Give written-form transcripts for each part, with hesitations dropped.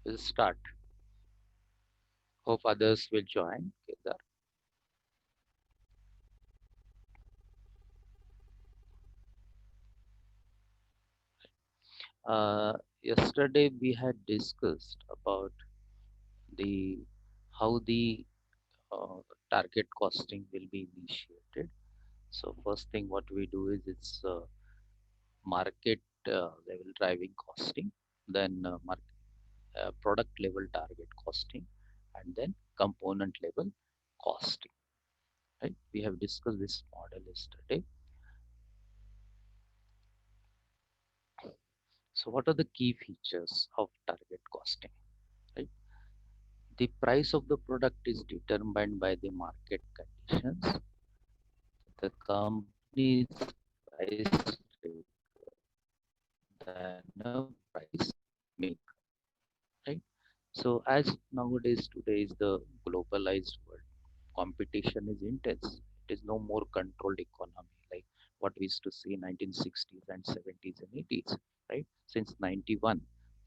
We'll start. Hope others will join. Kedar. Yesterday we had discussed about the how the uh, target costing will be initiated. So first thing what we do is it's market level driving costing, then product level target costing, and then component level costing. Right? We have discussed this model yesterday. So what are the key features of target costing? Right? The price of the product is determined by the market conditions. The company's price than a price maker, right? So as nowadays today is the globalized world, competition is intense. It is no more controlled economy like what we used to see in 1960s and 70s and 80s, right? Since 91,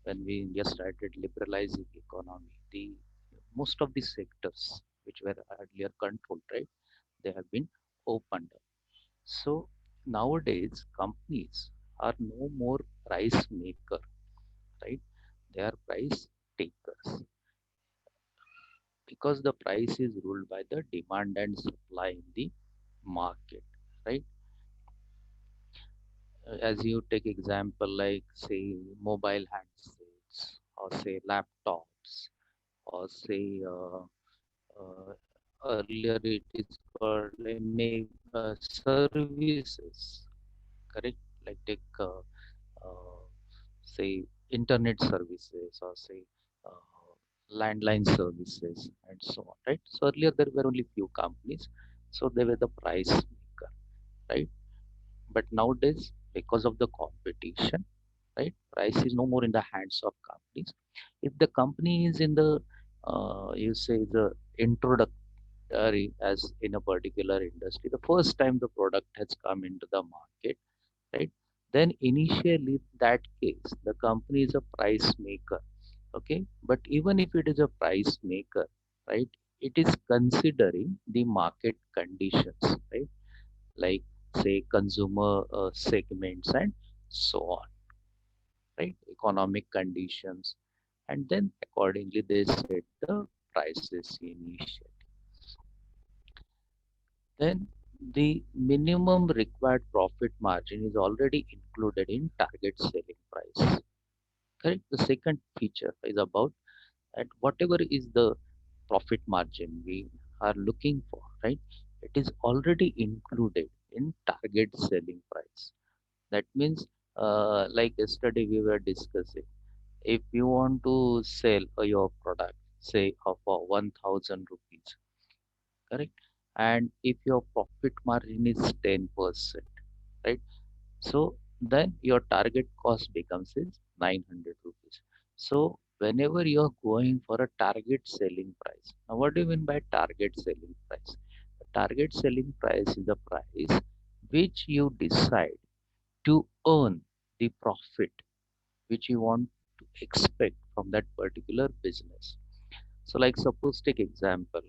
when we India started liberalizing economy, the most of the sectors which were earlier controlled, right, they have been opened up. So nowadays companies are no more price maker, right? They are price takers because the price is ruled by the demand and supply in the market, right? As you take example like say mobile handsets or say laptops or say earlier it is called like services, correct? Like take uh, say internet services or say uh, landline services and so on, right? So earlier there were only few companies, so they were the price maker, right? But nowadays because of the competition, right, price is no more in the hands of companies. If the company is in the you say the introductory as in a particular industry, the first time the product has come into the market, right, then initially that case the company is a price maker, okay? But even if it is a price maker, right, it is considering the market conditions, right? Like say consumer segments and so on, right? Economic conditions, and then accordingly they set the prices initially. Then the minimum required profit margin is already included in target selling price. Correct. The second feature is about at whatever is the profit margin we are looking for, right? It is already included in target selling price. That means, like yesterday we were discussing, if you want to sell your product, say of 1,000 rupees, correct? And if your profit margin is 10%, right? So then your target cost becomes is 900 rupees. So whenever you are going for a target selling price, now what do you mean by target selling price? The target selling price is the price which you decide to earn the profit which you want to expect from that particular business. So like suppose take example,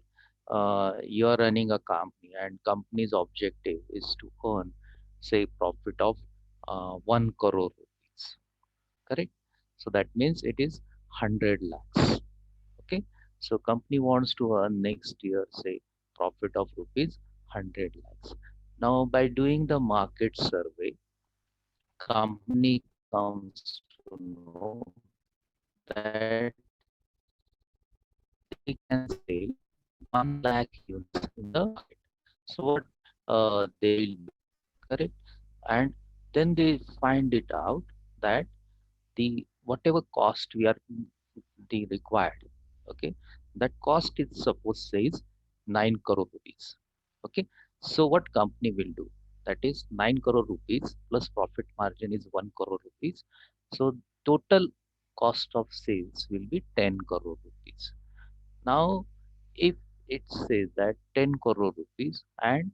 you are running a company and company's objective is to earn say profit of 1 crore rupees, correct? So that means it is 100 lakhs, okay? So company wants to earn next year say profit of rupees 100 lakhs. Now by doing the market survey, company comes to know that they can sell 1 lakh units in the market. So what they will do, correct? And then they find it out that the whatever cost we are the required, okay, that cost is suppose says 9 crore rupees, okay? So what company will do, that is 9 crore rupees plus profit margin is 1 crore rupees, so total cost of sales will be 10 crore rupees. Now if it says that 10 crore rupees and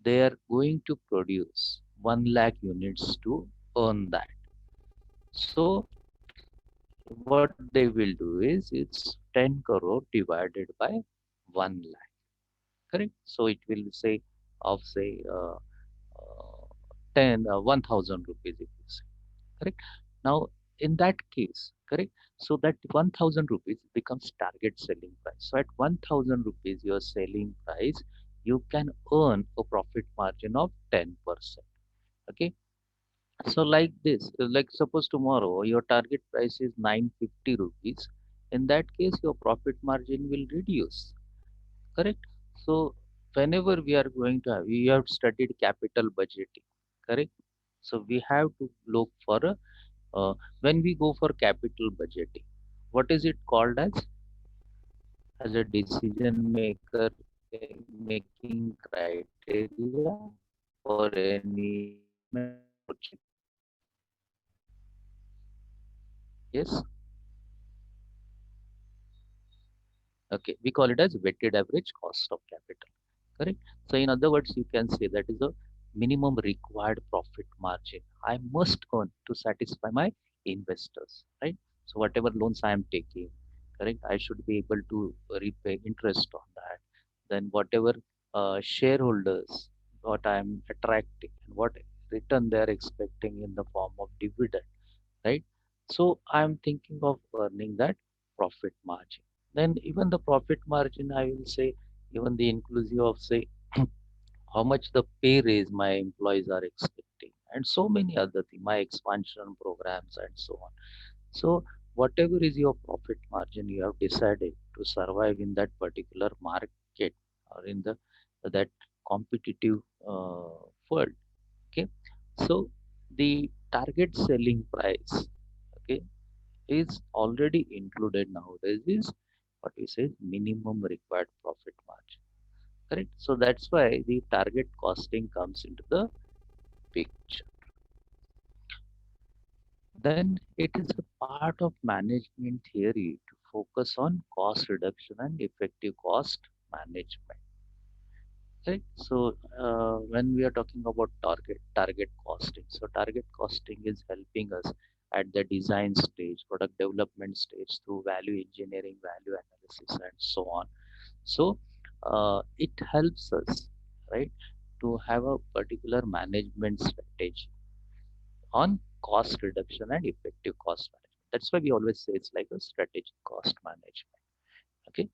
they are going to produce 1 lakh units to earn that, so what they will do is it's 10 crore divided by 1 lakh, correct? So it will say of say 1000 rupees if you say, correct? Now in that case, correct? So that 1000 rupees becomes target selling price. So at 1000 rupees your selling price, you can earn a profit margin of 10%. Okay, so like this, like suppose tomorrow your target price is 950 rupees. In that case, your profit margin will reduce. Correct? So whenever we are going to have, we have studied capital budgeting. Correct? So we have to look for a when we go for capital budgeting, what is it called as a decision maker making criteria for any investment project? Yes. Okay, we call it as weighted average cost of capital. Correct. So in other words, you can say that is a minimum required profit margin I must earn to satisfy my investors, right? So whatever loans I am taking, correct, I should be able to repay interest on that. Then whatever shareholders, what I am attracting and what return they are expecting in the form of dividend, right? So I'm thinking of earning that profit margin. Then even the profit margin, I will say, even the inclusive of say how much the pay raise my employees are expecting, and so many other things, my expansion programs and so on. So whatever is your profit margin you have decided to survive in that particular market or in the that competitive world. Okay, so the target selling price, okay, is already included nowadays is what we say minimum required profit margin, correct? So that's why the target costing comes into the picture. Then it is a part of management theory to focus on cost reduction and effective cost management. Right. So when we are talking about target costing, so target costing is helping us at the design stage, product development stage through value engineering, value analysis, and so on. So it helps us, right, to have a particular management strategy on cost reduction and effective cost management. That's why we always say it's like a strategic cost management. Okay.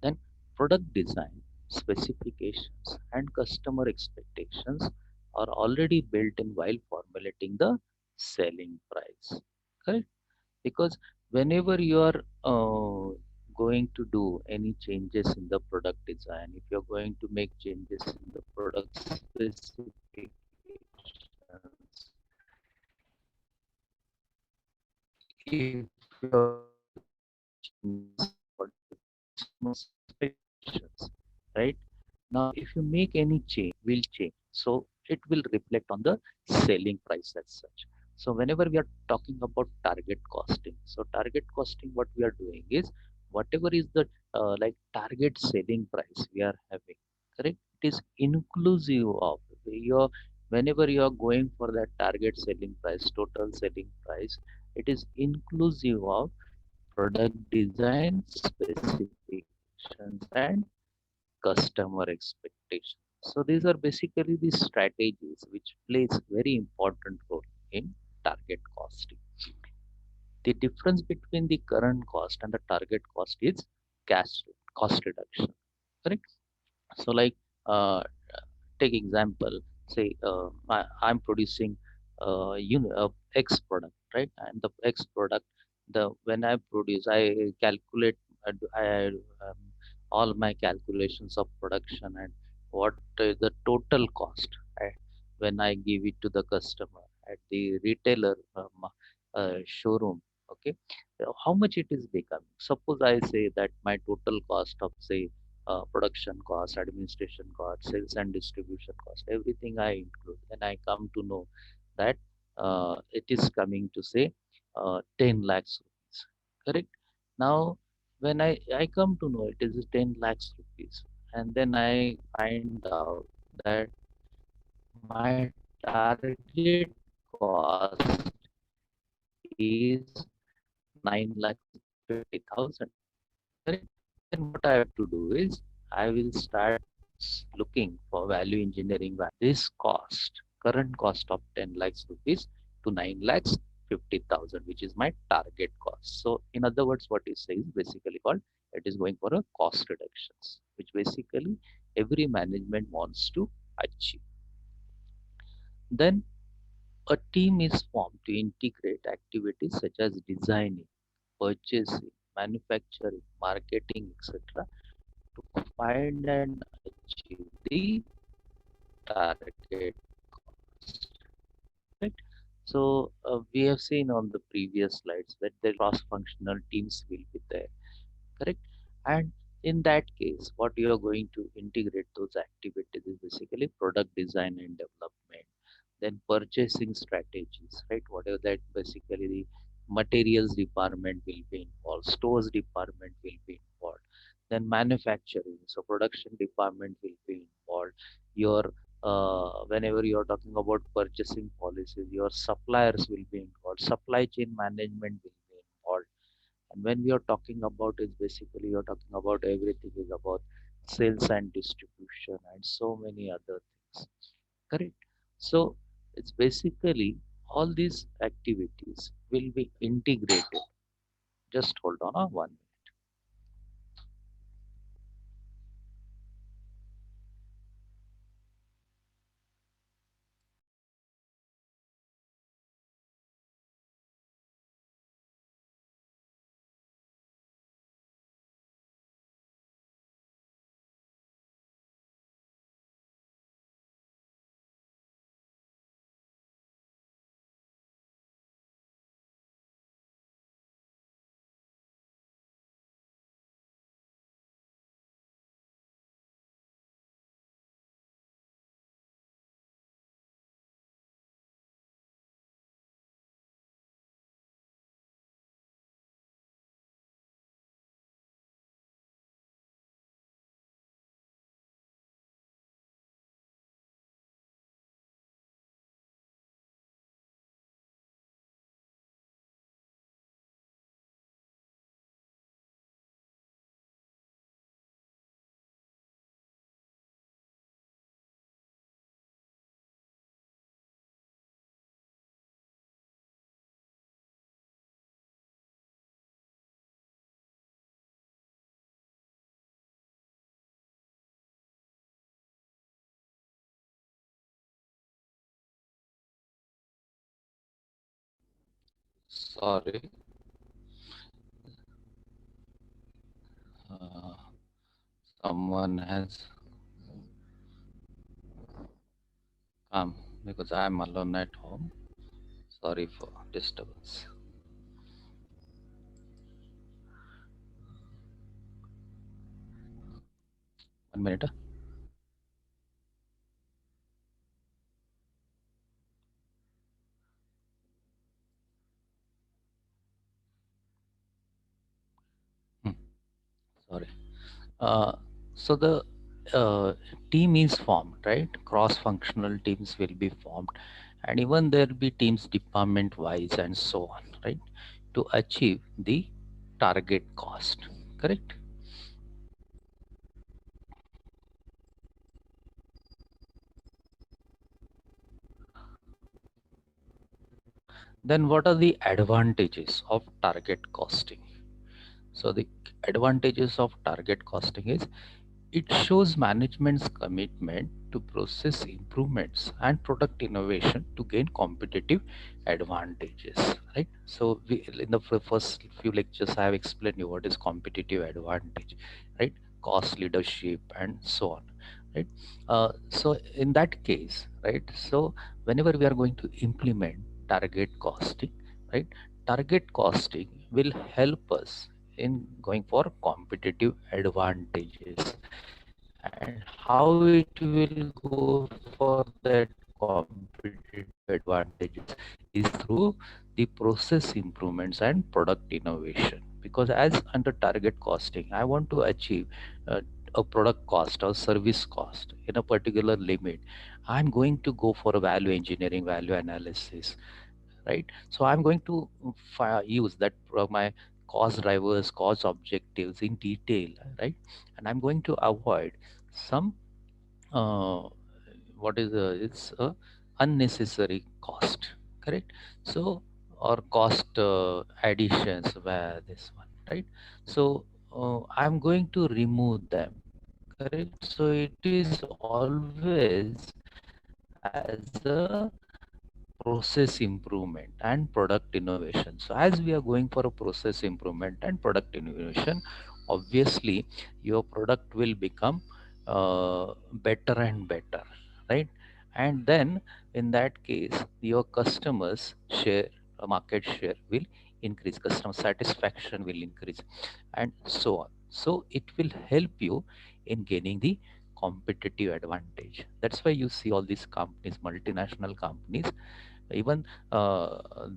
Then product design, specifications, and customer expectations are already built in while formulating the selling price. Correct? Because whenever you are going to do any changes in the product design, if you're going to make changes in the product specifications, if you're changes for the customer expectations, right? Now, if you make any change, will change. So it will reflect on the selling price as such. So whenever we are talking about target costing, so target costing, what we are doing is whatever is the like target selling price we are having, correct? It is inclusive of your whenever you are going for that target selling price, total selling price, it is inclusive of product design specifications and customer expectations. So these are basically the strategies which plays very important role in target costing. The difference between the current cost and the target cost is cash cost reduction. Correct? So like take example, say I'm producing X product, right? And the X product, the when I produce, I calculate I um, all my calculations of production and what is the total cost, right? When I give it to the customer at the retailer showroom. Okay, how much it is becoming? Suppose I say that my total cost of say production cost, administration cost, sales and distribution cost, everything I include. Then I come to know that it is coming to say 10 lakhs rupees. Correct? Now, when I come to know it is 10 lakhs rupees, and then I find out that my target cost is 9,50,000. Correct? Then what I have to do is I will start looking for value engineering this cost, current cost of 10 lakhs rupees to 9 lakhs 50,000, which is my target cost. So in other words, what it says basically called it is going for a cost reductions, which basically every management wants to achieve. Then a team is formed to integrate activities such as designing, purchasing, manufacturing, marketing, etc. to find and achieve the target cost. Right? So we have seen on the previous slides that the cross-functional teams will be there, correct? And in that case, what you are going to integrate those activities is basically product design and development, then purchasing strategies, right? Whatever that basically the materials department will be involved, stores department will be involved, then manufacturing, so production department will be involved. Your whenever you are talking about purchasing policies, your suppliers will be involved, supply chain management will be involved. And when we are talking about is basically you're talking about everything is about sales and distribution and so many other things. Correct. So it's basically all these activities will be integrated. Just hold on a 1 minute. Sorry, uh, someone has come because I'm alone at home. Sorry for disturbance. 1 minute. Hmm, sorry. Uh, so the uh, team is formed, right? Cross-functional teams will be formed, and even there will be teams department-wise and so on, right? To achieve the target cost, correct? Then what are the advantages of target costing? So the advantages of target costing is it shows management's commitment to process improvements and product innovation to gain competitive advantages, right? So we, in the first few lectures, I have explained you what is competitive advantage, right? Cost leadership and so on, right? So in that case, right? So whenever we are going to implement target costing, right? Target costing will help us in going for competitive advantages. And how it will go for that competitive advantages is through the process improvements and product innovation. Because as under target costing, I want to achieve a product cost or service cost in a particular limit. I'm going to go for a value engineering, value analysis, right? So I'm going to use that my cost drivers, cost objectives in detail, right? And I'm going to avoid some uh, what is it's a unnecessary cost, correct? So or cost additions where this one, right? So I'm going to remove them, correct? So it is always as a process improvement and product innovation. So as we are going for a process improvement and product innovation, obviously your product will become better and better, right? And then in that case your customers share, market share will increase, customer satisfaction will increase, and so on. So it will help you in gaining the competitive advantage. That's why you see all these companies, multinational companies, even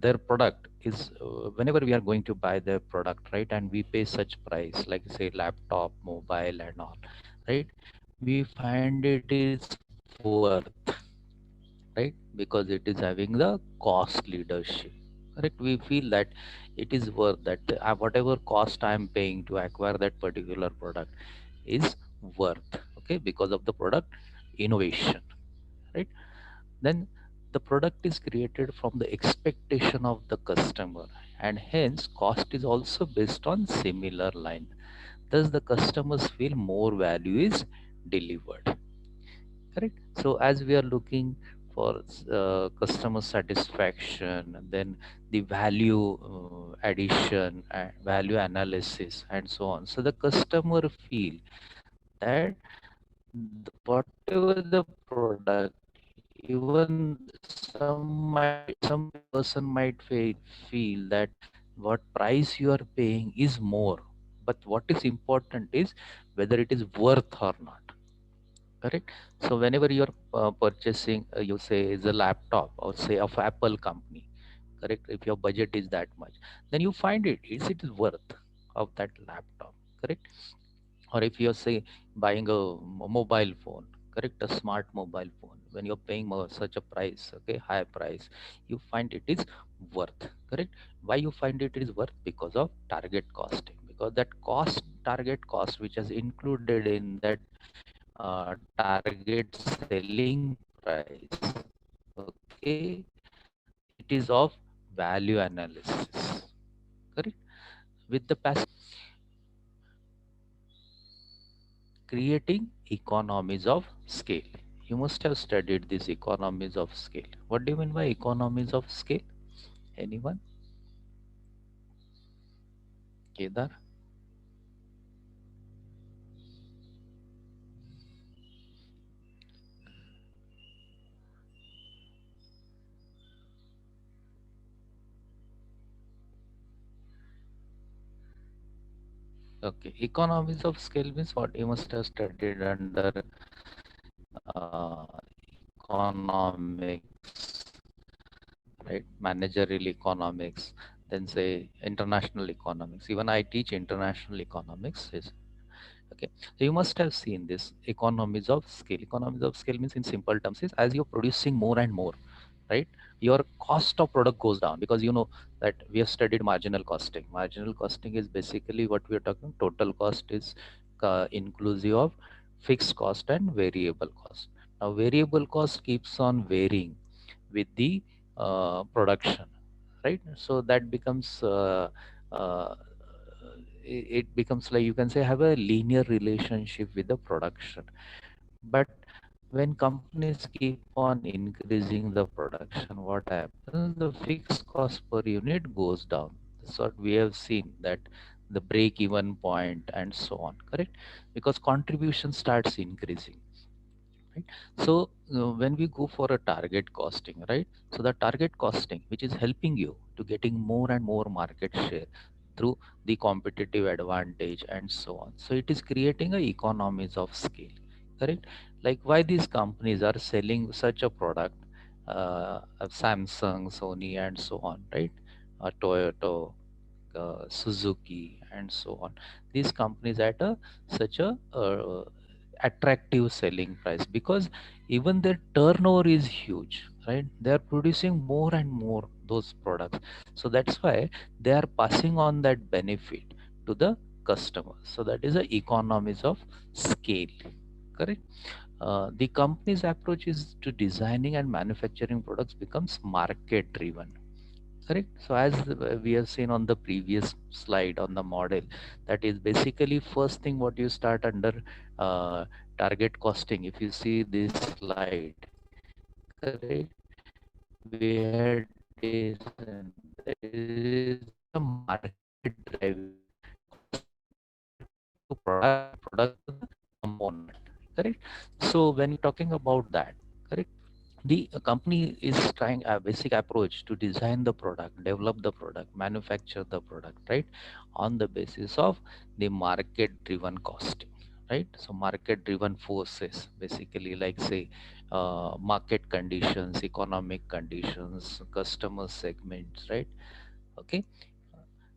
their product is whenever we are going to buy their product, right, and we pay such price like say laptop, mobile and all, right, we find it is worth, right, because it is having the cost leadership, correct? We feel that it is worth that whatever cost I am paying to acquire that particular product is worth, okay, because of the product innovation, right? Then the product is created from the expectation of the customer, and hence cost is also based on similar line. Thus the customers feel more value is delivered, correct? So as we are looking for customer satisfaction, then the value addition and value analysis and so on, so the customer feel that whatever the product, even some person might feel that what price you are paying is more, but what is important is whether it is worth or not, correct? So whenever you're purchasing you say is a laptop or say of Apple company, correct, if your budget is that much, then you find it is worth of that laptop, correct? Or if you're say buying a mobile phone, correct, a smart mobile phone, when you're paying such a price, okay, high price, you find it is worth, correct? Why you find it is worth? Because of target costing, because that cost, target cost which is included in that target selling price, okay, it is of value analysis, correct? With the passive, creating economies of scale. You must have studied these economies of scale. What do you mean by economies of scale? Anyone? Kedar? Okay. Economies of scale means what? You must have studied under uh, economics, right? Managerial economics, then say international economics. Even I teach international economics. Is okay. So you must have seen this economies of scale. Economies of scale means in simple terms is as you're producing more and more, right, your cost of product goes down, because you know that we have studied marginal costing. Marginal costing is basically what we are talking. Total cost is inclusive of fixed cost and variable cost. Now variable cost keeps on varying with the production, right? So that becomes uh, it becomes like you can say have a linear relationship with the production. But when companies keep on increasing the production, what happens? The fixed cost per unit goes down. That's what we have seen, that the break even point and so on, correct? Because contribution starts increasing, right? So when we go for a target costing, right, so the target costing which is helping you to getting more and more market share through the competitive advantage and so on, so it is creating a economies of scale, correct? Like why these companies are selling such a product, of Samsung, Sony and so on, right, Toyota, Suzuki and so on, these companies at a such a attractive selling price, because even their turnover is huge, right? They are producing more and more those products, so that's why they are passing on that benefit to the customer. So that is the economies of scale, correct? The company's approach is to designing and manufacturing products becomes market driven, correct? So as we have seen on the previous slide on the model, that is basically first thing what you start under uh, target costing. If you see this slide, correct, we had this, and there is a market drive to product to the component, correct? So when you're talking about that, correct, the company is trying a basic approach to design the product, develop the product, manufacture the product, right, on the basis of the market driven costing, right? So market driven forces, basically, like say market conditions, economic conditions, customer segments, right? Okay,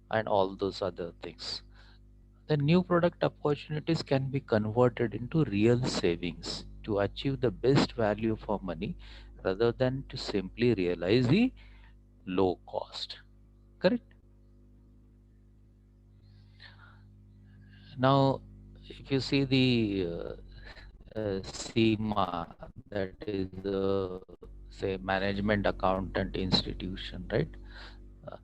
and all those other things. The new product opportunities can be converted into real savings to achieve the best value for money rather than to simply realize the low cost. Correct? Now, if you see the SEMA, that is the say management accountant institution, right? Uh,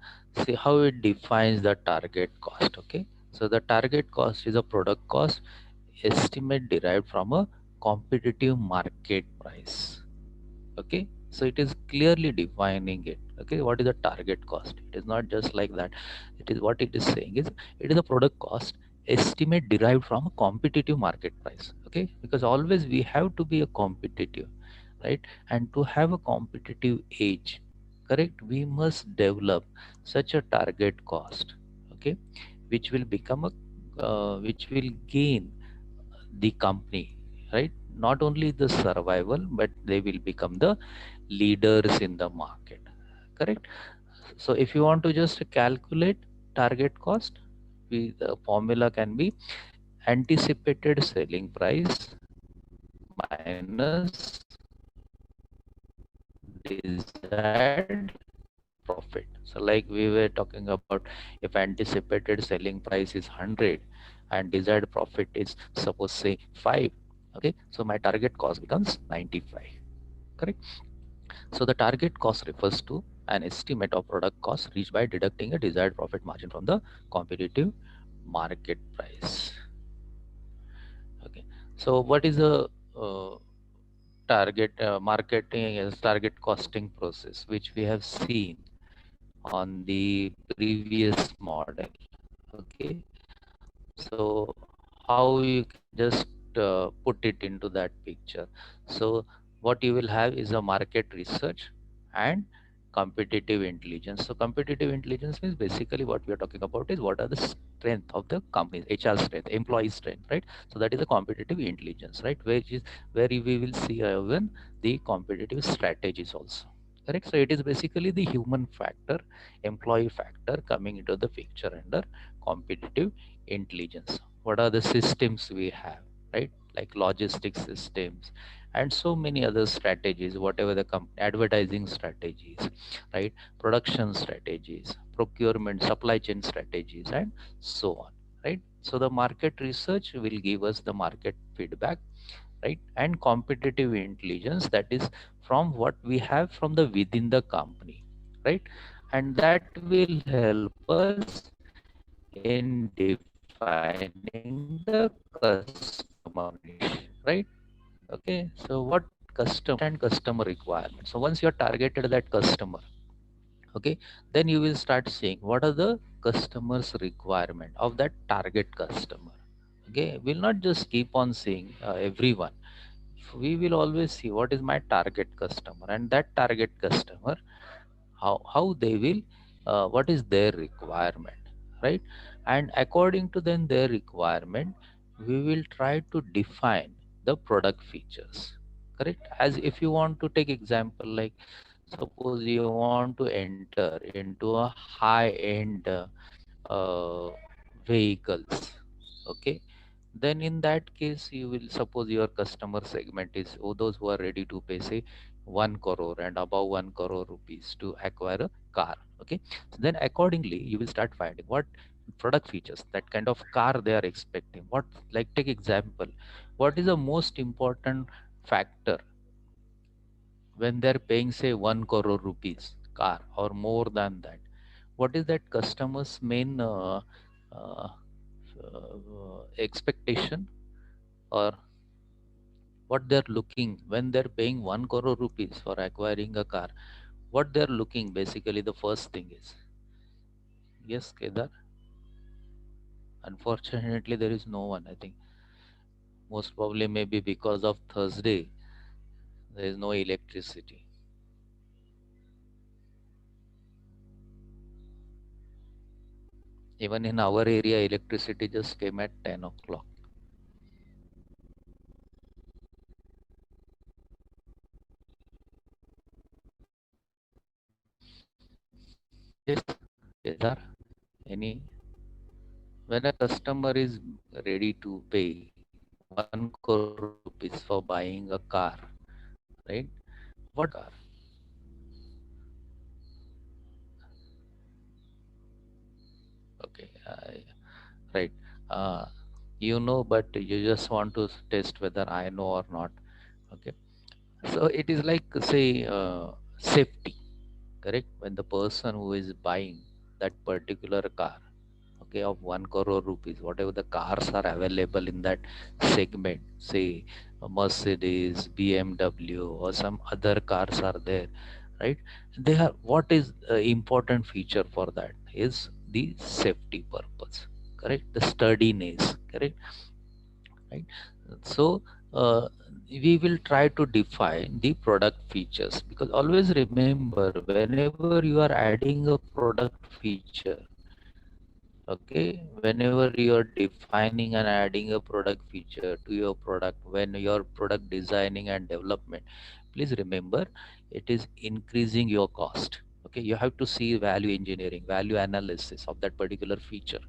See how it defines the target cost. Okay, so the target cost is a product cost estimate derived from a competitive market price. Okay, so it is clearly defining it. Okay, what is the target cost? It is not just like that. It is what it is saying is it is a product cost estimate derived from a competitive market price. Okay, because always we have to be a competitive, right? And to have a competitive edge, correct, we must develop such a target cost, okay, which will become a which will gain the company, right, not only the survival, but they will become the leaders in the market, correct? So if you want to just calculate target cost, the formula can be anticipated selling price minus desired profit. So like we were talking about, if anticipated selling price is 100 and desired profit is suppose say 5, okay, so my target cost becomes 95, correct? So the target cost refers to an estimate of product cost reached by deducting a desired profit margin from the competitive market price. Okay, so what is the target marketing as target costing process, which we have seen on the previous model? Okay, so how you can just put it into that picture? So what you will have is a market research and competitive intelligence. So competitive intelligence means basically what we are talking about is what are the strength of the company's HR strength, employee strength, right? So that is a competitive intelligence, right, which is where we will see even the competitive strategies also, correct? So it is basically the human factor, employee factor coming into the picture under competitive intelligence. What are the systems we have, right, like logistics systems and so many other strategies, whatever the advertising strategies, right, production strategies, procurement, supply chain strategies, and so on, right? So the market research will give us the market feedback, right, and competitive intelligence, that is from what we have from the within the company, right, and that will help us in defining the customer niche, right? Okay, so what customer and customer requirement. So once you are targeted that customer, okay, then you will start seeing what are the customers requirement of that target customer. Okay, we'll not just keep on seeing everyone. We will always see what is my target customer, and that target customer, how they will what is their requirement, right? And according to then their requirement, we will try to define the product features, correct? As if you want to take example, like suppose you want to enter into a high end uh, vehicles, okay, then in that case you will suppose your customer segment is those who are ready to pay say 1 crore and above 1 crore rupees to acquire a car. Okay, so then accordingly you will start finding what product features that kind of car they are expecting. What, like take example, what is the most important factor when they're paying say 1 crore rupees car or more than that? What is that customer's main uh, expectation, or what they're looking when they're paying 1 crore rupees for acquiring a car? What they're looking basically, the first thing is, yes Kedar, unfortunately there is no one. I think most probably maybe because of Thursday there is no electricity. Even in our area electricity just came at 10 o'clock. Yes Kedar, any, when a customer is ready to pay 1 crore rupees for buying a car, right? What car? Okay, right. Uh, you know, but you just want to test whether I know or not. Okay, so it is like say safety, correct? When the person who is buying that particular car, okay, of 1 crore rupees, whatever the cars are available in that segment, say a Mercedes, BMW, or some other cars are there, right? They have, what is important feature for that is the safety purpose, correct? The sturdiness, correct? Right. So we will try to define the product features, because always remember whenever you are adding a product feature, okay, whenever you are defining and adding a product feature to your product, when your product designing and development, please remember it is increasing your cost. Okay, you have to see value engineering, value analysis of that particular feature,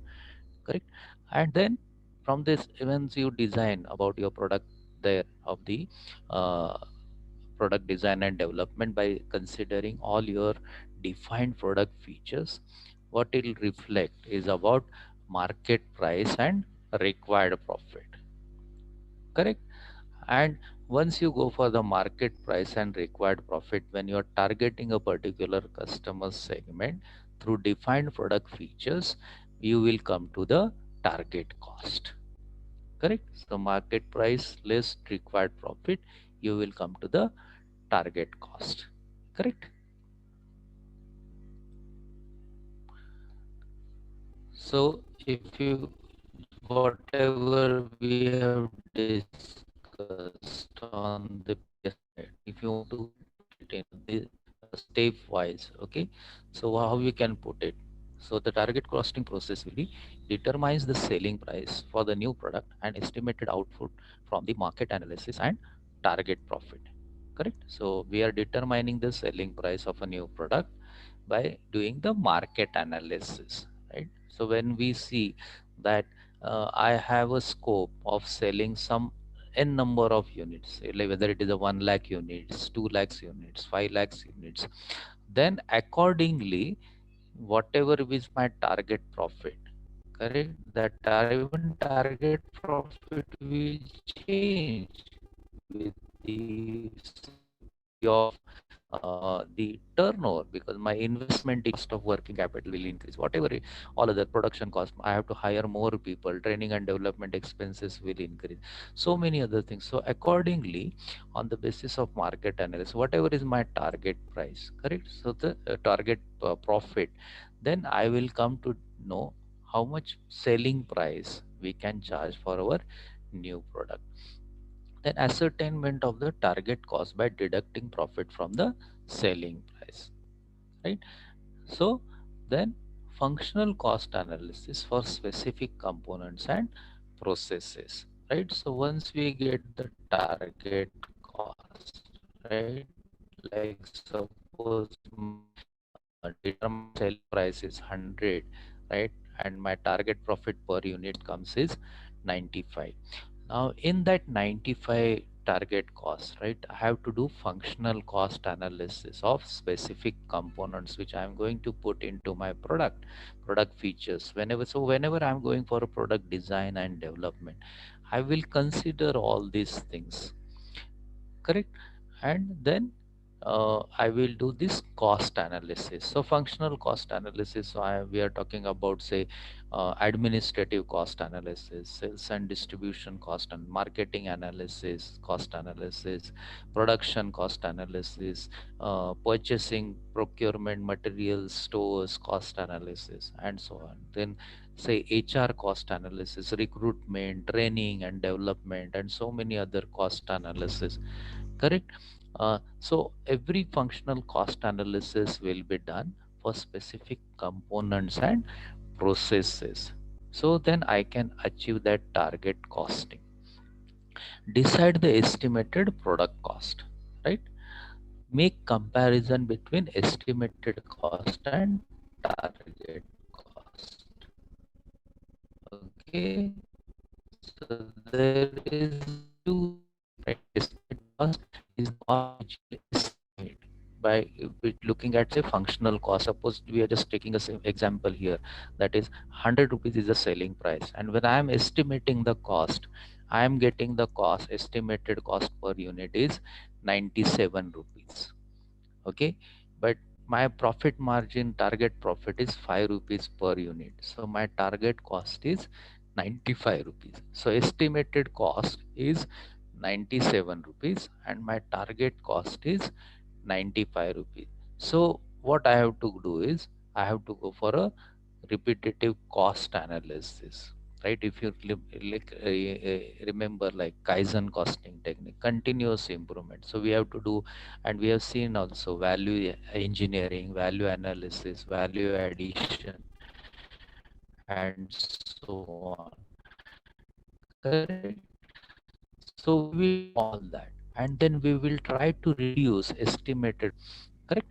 correct? And then from this, once you design about your product there of the uh, product design and development, by considering all your defined product features, what it will reflect is about market price and required profit, correct? And once you go for the market price and required profit, when you are targeting a particular customer segment through defined product features, you will come to the target cost, correct? So market price less required profit, you will come to the target cost, correct? So if you, whatever we have discussed on the previous slide, if you want to put it in the step wise, okay, so how we can put it? So the target costing process will be determines the selling price for the new product and estimated output from the market analysis and target profit, correct? So we are determining the selling price of a new product by doing the market analysis, right? So when we see that I have a scope of selling some n number of units, like whether it is a 1 lakh units, 2 lakhs units, 5 lakhs units, then accordingly whatever is my target profit, correct, that even target profit will change with the of the turnover, because my investment cost of working capital will increase, whatever all other production cost, I have to hire more people, training and development expenses will increase, so many other things. So accordingly, on the basis of market analysis, whatever is my target price, correct, so the target profit, then I will come to know how much selling price we can charge for our new product. Then ascertainment of the target cost by deducting profit from the selling price, right? So then functional cost analysis for specific components and processes, right? So once we get the target cost, right, like suppose determined selling price is 100, right, and my target profit per unit comes is 95. Now in that 95 target cost, right, I have to do functional cost analysis of specific components which I am going to put into my product features. Whenever I'm going for a product design and development, I will consider all these things, correct? And then I will do this cost analysis. So functional cost analysis, we are talking about, say, administrative cost analysis, sales and distribution cost and marketing analysis, cost analysis, production cost analysis, purchasing, procurement, materials, stores cost analysis, and so on. Then say HR cost analysis, recruitment, training and development, and so many other cost analysis, correct? So every functional cost analysis will be done for specific components and processes, so then I can achieve that target costing. Decide the estimated product cost, right? Make comparison between estimated cost and target cost. Okay, so there is two things, right? Estimate cost is the cost which you estimate by looking at, say, functional cost. Suppose we are just taking a example here, that is 100 rupees is the selling price, and when I am estimating the cost, I am getting the cost, estimated cost per unit is 97 rupees. Okay, but my profit margin, target profit is 5 rupees per unit, so my target cost is 95 rupees. So estimated cost is 97 rupees and my target cost is 95 rupees. So what I have to do is I have to go for a repetitive cost analysis, right? If you remember, like Kaizen costing technique, continuous improvement, so we have to do, and we have seen also value engineering, value analysis, value addition, and so on, correct? So we will do all that, and then we will try to reduce estimated, correct?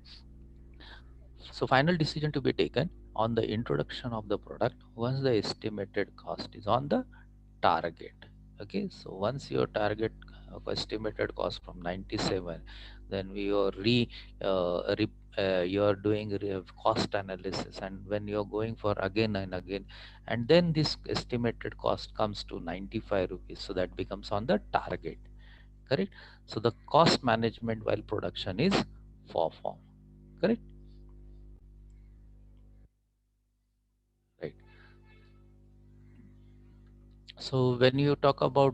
So final decision to be taken on the introduction of the product once the estimated cost is on the target. Okay, so once your target estimated cost from 97, then we are you are doing cost analysis, and when you are going for again and again, and then this estimated cost comes to 95 rupees, so that becomes on the target, correct? So the cost management while production is performed, correct? Right. So when you talk about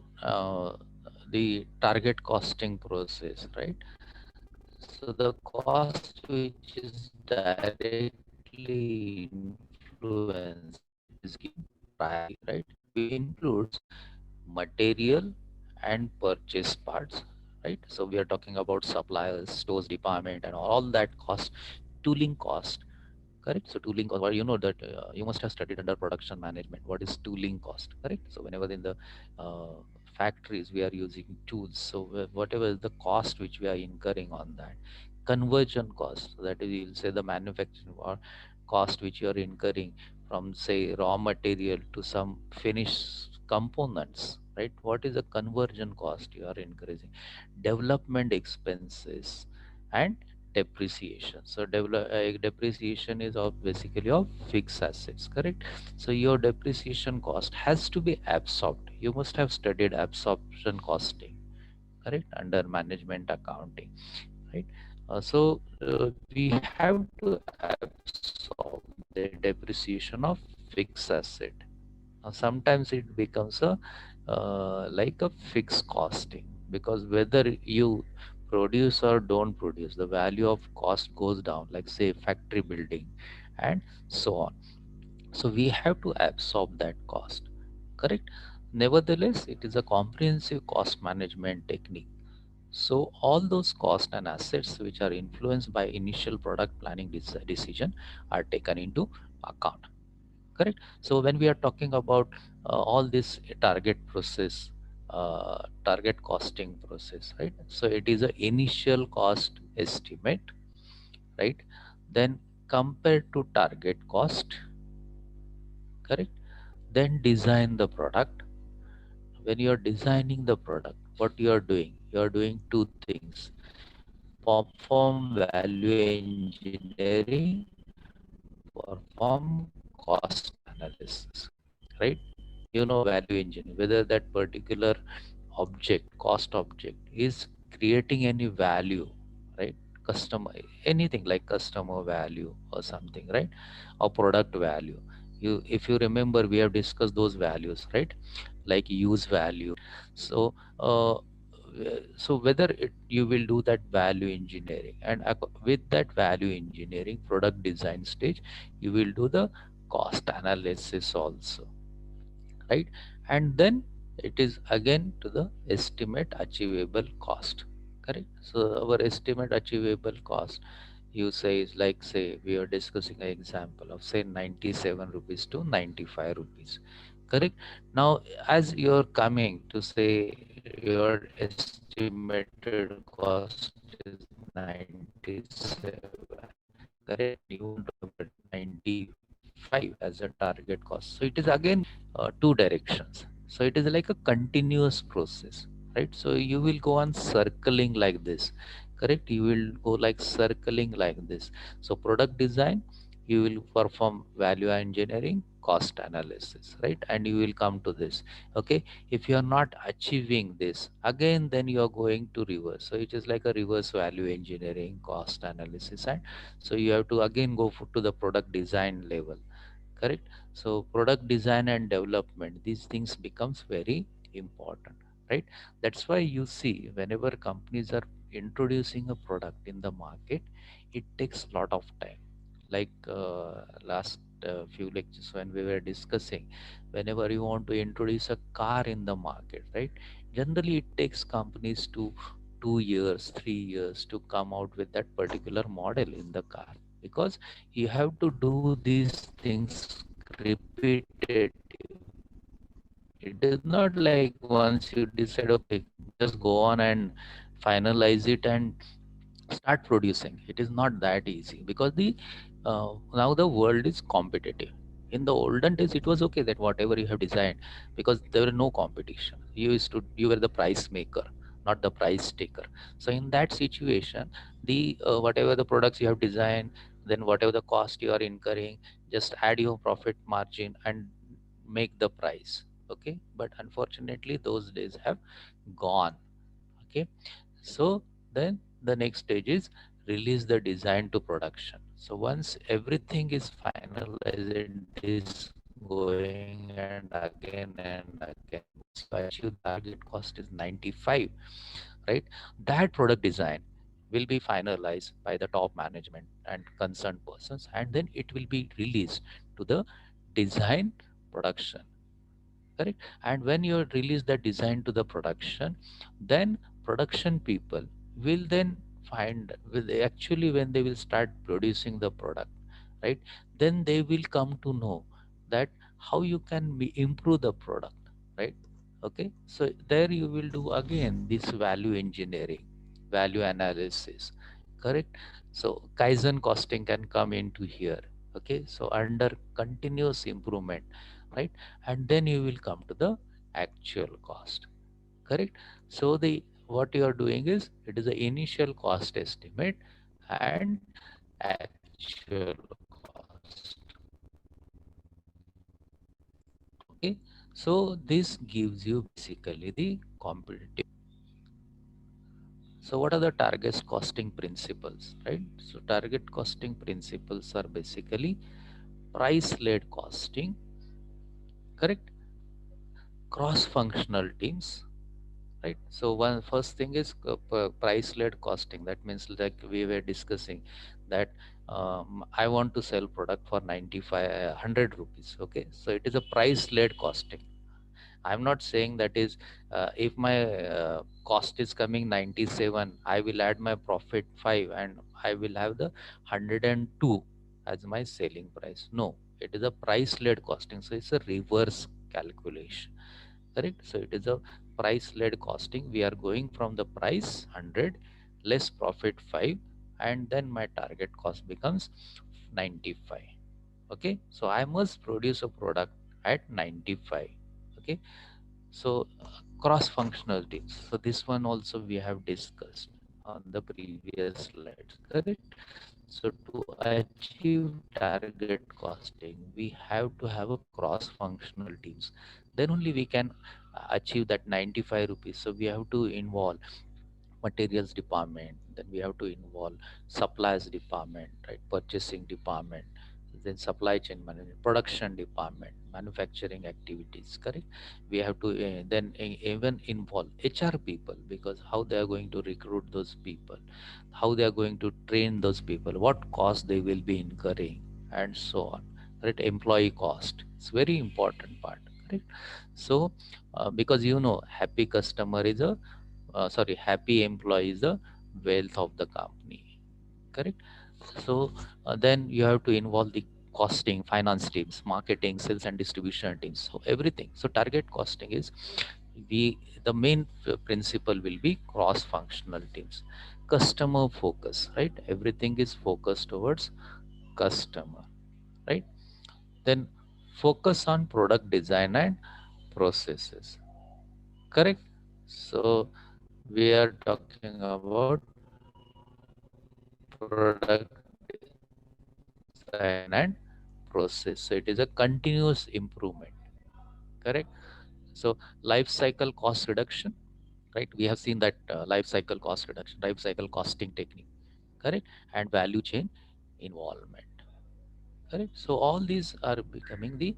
the target costing process, right? So the cost which is directly influenced is given priority, right? Which includes material and purchase parts, right? So we are talking about suppliers, stores, department, and all that cost, tooling cost. Correct. So tooling cost, well, you know that you must have studied under production management. What is tooling cost? Correct. So whenever in the uh, factories we are using tools, so whatever is the cost which we are incurring on that, conversion cost. So that is, you'll say the manufacturing or cost which you are incurring from, say, raw material to some finished components. Right. What is the conversion cost you are increasing? Development expenses and depreciation. So depreciation is of basically of fixed assets, correct? So your depreciation cost has to be absorbed. You must have studied absorption costing, correct, under management accounting, right? We have to absorb the depreciation of fixed asset. Now sometimes it becomes a like a fixed costing, because whether you produce or don't produce, the value of cost goes down, like, say, factory building and so on. So we have to absorb that cost, correct? Nevertheless, it is a comprehensive cost management technique. So all those costs and assets which are influenced by initial product planning decision are taken into account, correct? So when we are talking about all this target process, target costing process, right? So it is a initial cost estimate, right? Then compared to target cost, correct? Then design the product, when you are designing the product, what you are doing? You are doing two things: perform value engineering, perform cost analysis, right? You know value engineering, whether that particular object, cost object, is creating any value, right? Customer, anything like customer value or something, right? Or product value. You, if you remember, we have discussed those values, right? Like use value. So so whether you will do that value engineering, and with that value engineering product design stage, you will do the cost analysis also, right? And then it is again to the estimate achievable cost, correct? So our estimate achievable cost, you say, is like, say we are discussing an example of say 97 rupees to 95 rupees, correct? Now as you're coming to say your estimated cost is 97, correct, and you want to have a 95 as a target cost, so it is again two directions. So it is like a continuous process, right? So you will go on circling like this, correct? You will go like circling like this. So product design, you will perform value engineering, cost analysis, right? And you will come to this. Okay, if you are not achieving this, again then you are going to reverse. So it is like a reverse value engineering, cost analysis, and so you have to again go to the product design level, correct? So product design and development, these things becomes very important, right? That's why you see whenever companies are introducing a product in the market, it takes a lot of time. Like last few lectures when we were discussing, whenever you want to introduce a car in the market, right, generally it takes companies to 2 years, 3 years to come out with that particular model in the car, because you have to do these things repeatedly. It is not like once you decide, okay, just go on and finalize it and start producing. It is not that easy, because the now the world is competitive. In the olden days it was okay that whatever you have designed, because there were no competition, you were the price maker, not the price taker. So in that situation, the whatever the products you have designed, then whatever the cost you are incurring, just add your profit margin and make the price. Okay, but unfortunately those days have gone. Okay, so then the next stage is release the design to production. So once everything is finalized, this going and again, once you achieve the target cost is 95, right? That product design will be finalized by the top management and concerned persons, and then it will be released to the design production, correct? And when you release the design to the production, then production people will then find, will actually when they will start producing the product, right, then they will come to know that how you can improve the product, right? Okay, so there you will do again this value engineering, value analysis, correct? So kaizen costing can come into here. Okay, so under continuous improvement, right? And then you will come to the actual cost, correct? So the what you are doing is, it is the initial cost estimate and actual cost. Okay, so this gives you basically the competitive. So what are the target costing principles, right? So target costing principles are basically price led costing, correct? Cross functional teams, right? So one first thing is price led costing. That means like we were discussing that I want to sell product for 95 100 rupees. Okay, so it is a price led costing. I'm not saying that is if my cost is coming 97, I will add my profit 5 and I will have the 102 as my selling price. No, it is a price led costing. So it's a reverse calculation, correct? So it is a price led costing. We are going from the price 100 less profit 5, and then my target cost becomes 95. Okay, so I must produce a product at 95. Okay, So cross-functional teams. So this one also we have discussed on the previous slides, correct? So to achieve target costing, we have to have a cross-functional teams. Then only we can achieve that 95 rupees. So we have to involve materials department, then we have to involve supplies department, right, purchasing department, then supply chain management, production department, manufacturing activities, correct? We have to then even involve HR people, because how they are going to recruit those people, how they are going to train those people, what cost they will be incurring, and so on, right? Employee cost, it's very important part, correct? So because happy customer is a happy employee is the wealth of the company, correct? So then you have to involve the costing, finance teams, marketing, sales and distribution teams, so everything. So target costing is the main principle will be cross functional teams. Customer focus, right? Everything is focused towards customer, right? Then focus on product design and processes, correct? So we are talking about product design and process. So it is a continuous improvement, correct? So life cycle cost reduction, right? We have seen that life cycle cost reduction, life cycle costing technique, correct? And value chain involvement, correct? So all these are becoming the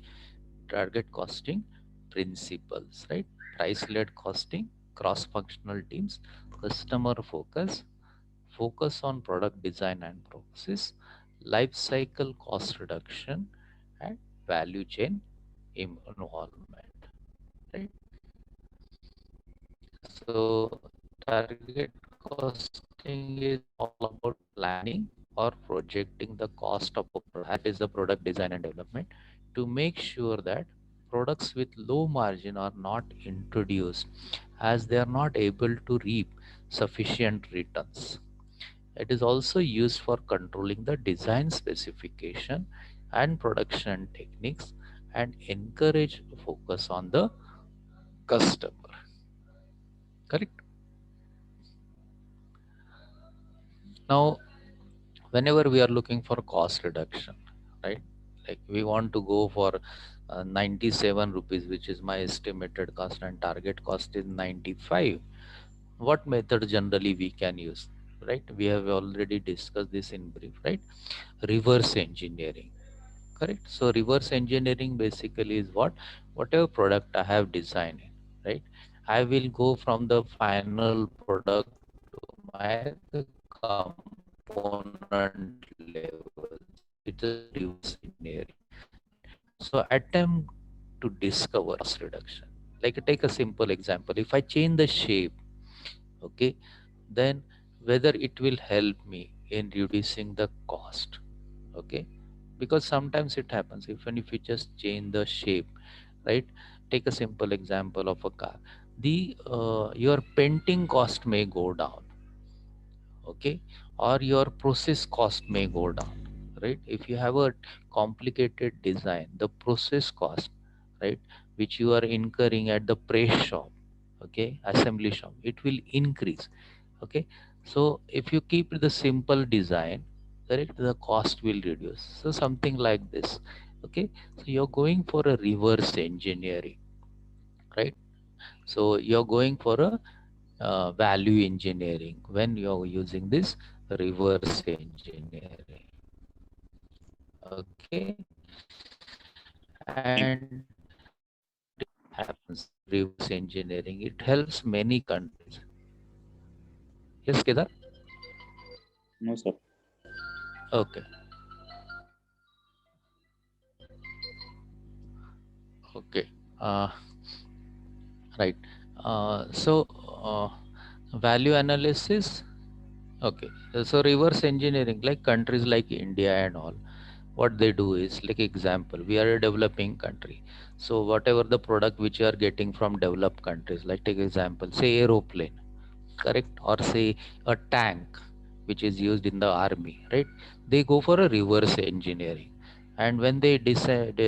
target costing principles, right? Price led costing, cross functional teams, customer focus on product design and process, life cycle cost reduction, and value chain involvement, right? So target costing is all about planning or projecting the cost of a product, that is the product design and development, to make sure that products with low margin are not introduced, as they are not able to reap sufficient returns. It is also used for controlling the design specification and production techniques, and encourage focus on the customer, correct? Now whenever we are looking for cost reduction, right, like we want to go for 97 rupees, which is my estimated cost, and target cost is 95, what method generally we can use, right? We have already discussed this in brief, right? Reverse engineering, correct? So reverse engineering basically is whatever product I have designed, right, I will go from the final product to my component level. It's a reverse engineering, right? So attempt to discover cost reduction. Like take a simple example. If I change the shape, okay, then whether it will help me in reducing the cost, okay? Because sometimes it happens, even if you just change the shape, right? Take a simple example of a car. The your painting cost may go down, okay, or your process cost may go down, right? If you have a complicated design, the process cost, right, which you are incurring at the press shop, okay, assembly shop, it will increase, okay? So if you keep the simple design, correct, the cost will reduce. So something like this, okay? So you're going for a reverse engineering, right? So you're going for a value engineering when you're using this reverse engineering, okay? And happens reverse engineering, it helps many countries. Yes, Kedar? No, sir. Okay, okay. uh, right. So value analysis, okay. So reverse engineering, like countries like India and all, what they do is, like example, we are a developing country, so whatever the product which you are getting from developed countries, like take example, say aeroplane, correct, or say a tank which is used in the army, right? They go for a reverse engineering, and when they decide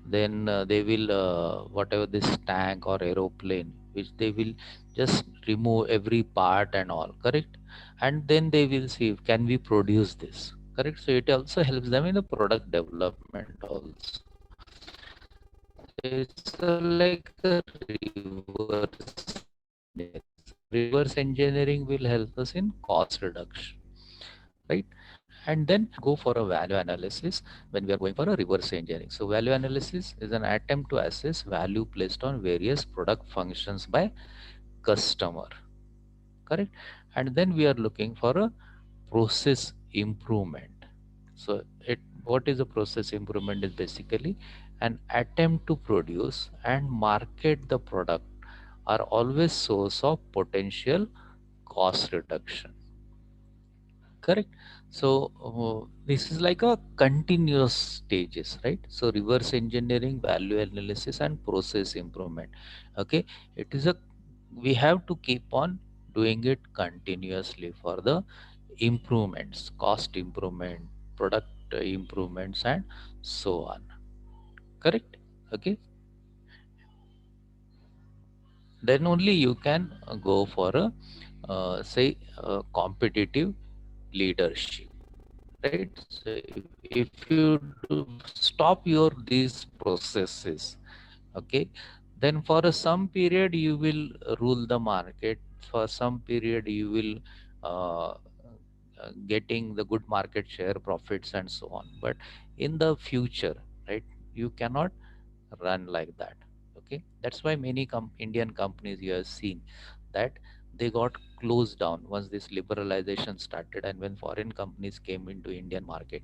Then they will whatever this tank or aeroplane, which they will just remove every part and all, correct? And then they will see can we produce this, correct? So it also helps them in the product development also. It's like a reverse engineering. Reverse engineering will help us in cost reduction, right? And then go for a value analysis when we are going for a reverse engineering. So value analysis is an attempt to assess value placed on various product functions by customer, correct? And then we are looking for a process improvement. So it what is a process improvement is basically an attempt to produce and market the product are always source of potential cost reduction, correct? So this is like a continuous stages, right? So reverse engineering, value analysis, and process improvement. Okay, it is a we have to keep on doing it continuously for the improvements, cost improvement, product improvements, and so on, correct? Okay, then only you can go for a say competitive leadership, right? So if you do stop your these processes, okay, then for some period you will rule the market, for some period you will getting the good market share, profits, and so on. But in the future, right, you cannot run like that. Okay, that's why many Indian companies you have seen that they got closed down once this liberalization started, and when foreign companies came into Indian market.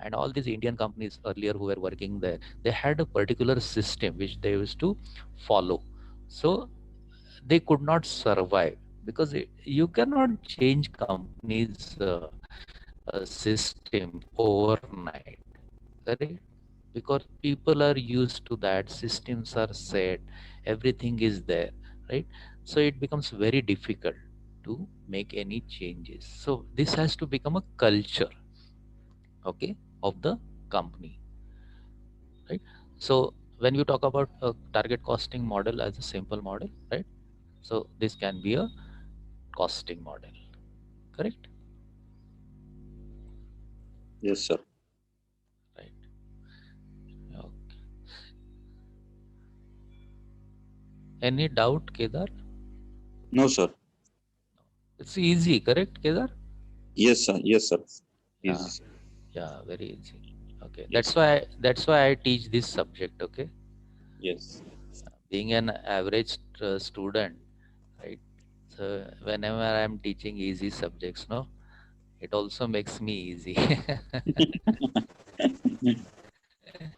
And all these Indian companies earlier who were working there, they had a particular system which they used to follow. So they could not survive because you cannot change companies system overnight, correct? Because people are used to that, systems are set, everything is there, right? So it becomes very difficult to make any changes. So this has to become a culture, okay, of the company, right? So when you talk about a target costing model as a simple model, right? So this can be a costing model, correct? Yes, sir. Right. Okay. Any doubt, Kedar? No, sir. It's easy, correct, Kedar? Yes, sir. Yes, sir. Yeah, Easy, sir. yeah, very easy. Okay, Yes. that's why I teach this subject. Okay, Yes. being an average student, right? So whenever I'm teaching easy subjects, no, it also makes me easy.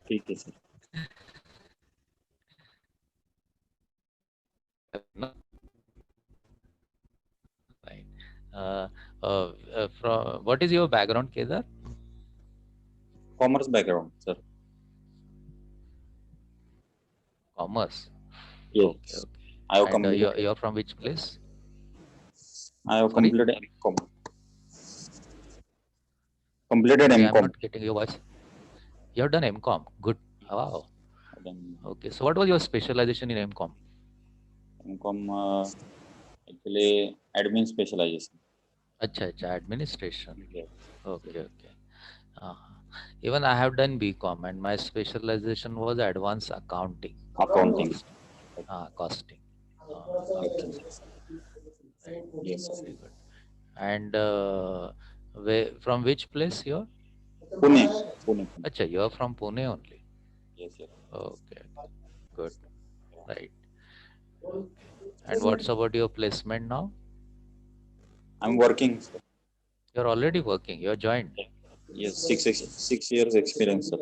ठीक है sir. No, right. Uh, from what is your background, Kedar? Commerce background, sir. Commerce. Okay, Yes. okay. I have And completed. you're from which place? I have Sorry, completed MCOM. Completed sorry, I'm MCOM. not getting your voice. You have done MCOM. Good. Wow. Then Okay. So what was your specialization in MCOM? MCOM actually admin specialization. Acha, administration. Yes. Yes. Okay, okay. uh Even I have done BCom and my specialization was advanced accounting, Accounting. costing. Costing. Okay. Okay, right. Yes, sir. Very good. And from which place you're? Pune. Pune. Pune. Acha, you're from Pune only. Yes, yes. Okay, good. Right. Okay. And what's about your placement now? I'm working, sir. You're already working. You're joined. Yes, 6 years experience, sir.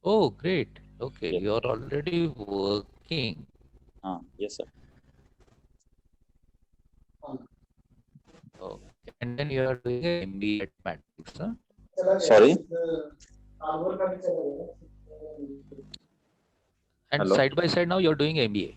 Oh, great. Okay, Yes. you're already working. Yes, sir. Okay. And then you are doing a MBA at Matrix, huh? Sorry. And Hello. side by side now you're doing MBA.